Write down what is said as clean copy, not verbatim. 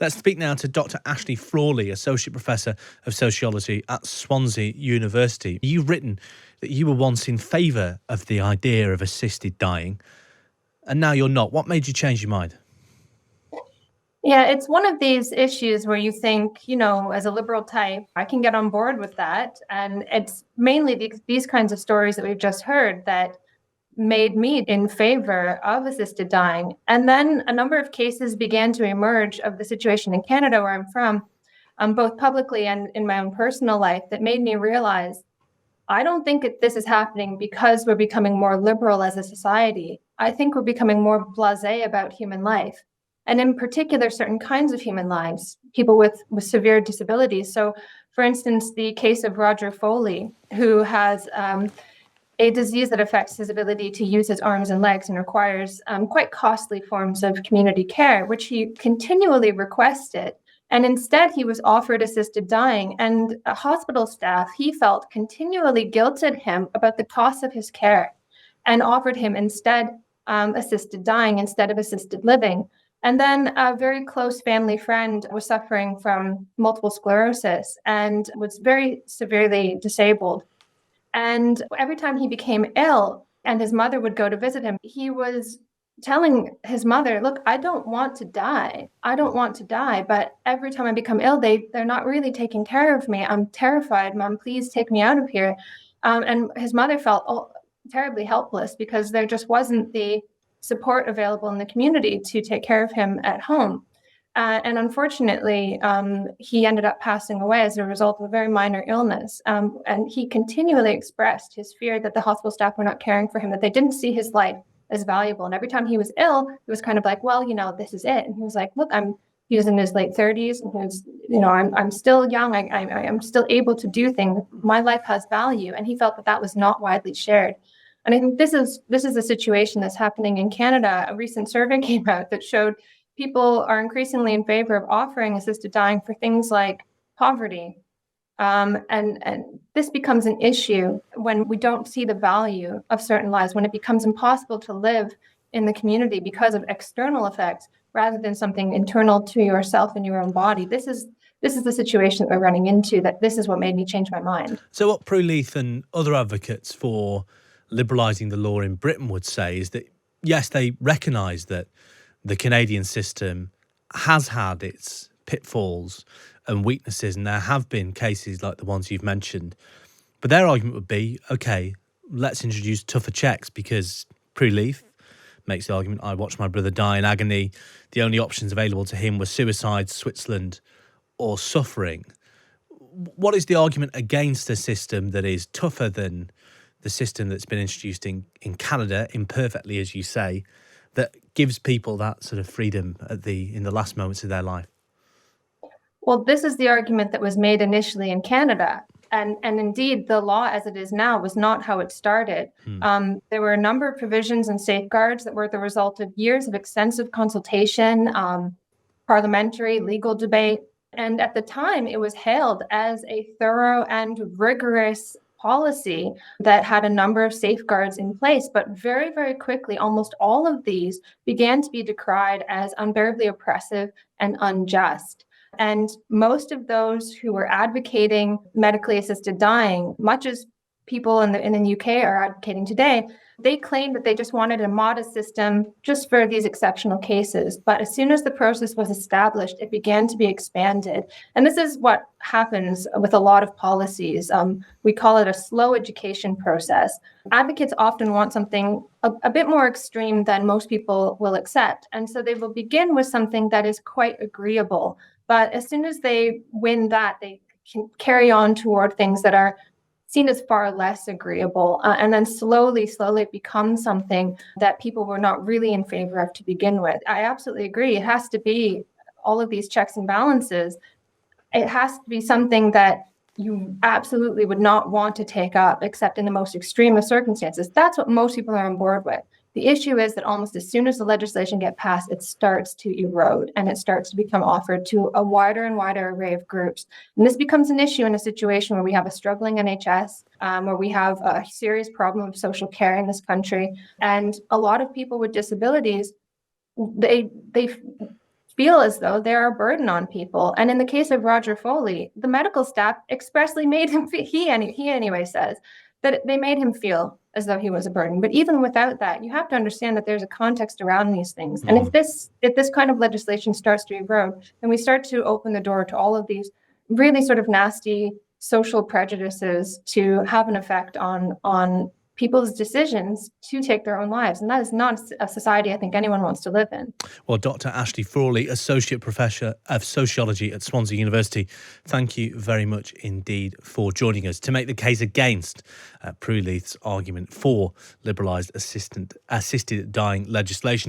Let's speak now to Dr. Ashley Frawley, Associate Professor of Sociology at Swansea University. You've written that you were once in favour of the idea of assisted dying, and now you're not. What made you change your mind? Yeah, it's one of these issues where you think, as a liberal type, I can get on board with that. And it's mainly these kinds of stories that we've just heard that made me in favor of assisted dying. And then a number of cases began to emerge of the situation in Canada, where I'm from, both publicly and in my own personal life, that made me realize I don't think this is happening because we're becoming more liberal as a society. I think we're becoming more blasé about human life, and in particular, certain kinds of human lives, people with severe disabilities. So, for instance, the case of Roger Foley, who has a disease that affects his ability to use his arms and legs and requires quite costly forms of community care, which he continually requested. And instead, he was offered assisted dying. And hospital staff, he felt, continually guilted him about the cost of his care and offered him instead assisted dying instead of assisted living. And then a very close family friend was suffering from multiple sclerosis and was very severely disabled. And every time he became ill and his mother would go to visit him, he was telling his mother, look, I don't want to die. I don't want to die. But every time I become ill, they're not really taking care of me. I'm terrified. Mom, please take me out of here. And his mother felt terribly helpless because there just wasn't the support available in the community to take care of him at home. And unfortunately, he ended up passing away as a result of a very minor illness. And he continually expressed his fear that the hospital staff were not caring for him, that they didn't see his life as valuable. And every time he was ill, it was kind of like, well, this is it. And he was like, look, he was in his late 30s. And he was, I'm still young. I'm still able to do things. My life has value. And he felt that that was not widely shared. And I think this is a situation that's happening in Canada. A recent survey came out that showed people are increasingly in favor of offering assisted dying for things like poverty. And this becomes an issue when we don't see the value of certain lives, when it becomes impossible to live in the community because of external effects rather than something internal to yourself and your own body. This is the situation that we're running into, that this is what made me change my mind. So what Prue Leith and other advocates for liberalising the law in Britain would say is that, yes, they recognise that the Canadian system has had its pitfalls and weaknesses, and there have been cases like the ones you've mentioned. But their argument would be, OK, let's introduce tougher checks, because Prue Leith makes the argument, I watched my brother die in agony. The only options available to him were suicide, Switzerland, or suffering. What is the argument against a system that is tougher than the system that's been introduced in Canada, imperfectly, as you say, that gives people that sort of freedom in the last moments of their life? Well, this is the argument that was made initially in Canada. And indeed, the law as it is now was not how it started. There were a number of provisions and safeguards that were the result of years of extensive consultation, parliamentary, legal debate. And at the time, it was hailed as a thorough and rigorous policy that had a number of safeguards in place. But very, very quickly, almost all of these began to be decried as unbearably oppressive and unjust. And most of those who were advocating medically assisted dying, much as people in the UK are advocating today, they claimed that they just wanted a modest system just for these exceptional cases. But as soon as the process was established, it began to be expanded. And this is what happens with a lot of policies. We call it a slow education process. Advocates often want something a bit more extreme than most people will accept. And so they will begin with something that is quite agreeable. But as soon as they win that, they can carry on toward things that are seen as far less agreeable. And then slowly it becomes something that people were not really in favor of to begin with. I absolutely agree. It has to be all of these checks and balances. It has to be something that you absolutely would not want to take up except in the most extreme of circumstances. That's what most people are on board with. The issue is that almost as soon as the legislation gets passed, it starts to erode and it starts to become offered to a wider and wider array of groups. And this becomes an issue in a situation where we have a struggling NHS, where we have a serious problem of social care in this country. And a lot of people with disabilities, they feel as though they're a burden on people. And in the case of Roger Foley, the medical staff expressly made him, he anyway says, that they made him feel as though he was a burden. But even without that, you have to understand that there's a context around these things. And if this kind of legislation starts to erode, then we start to open the door to all of these really sort of nasty social prejudices to have an effect on people's decisions to take their own lives. And that is not a society I think anyone wants to live in. Well, Dr. Ashley Frawley, Associate Professor of Sociology at Swansea University, thank you very much indeed for joining us to make the case against Prue Leith's argument for liberalised assisted dying legislation.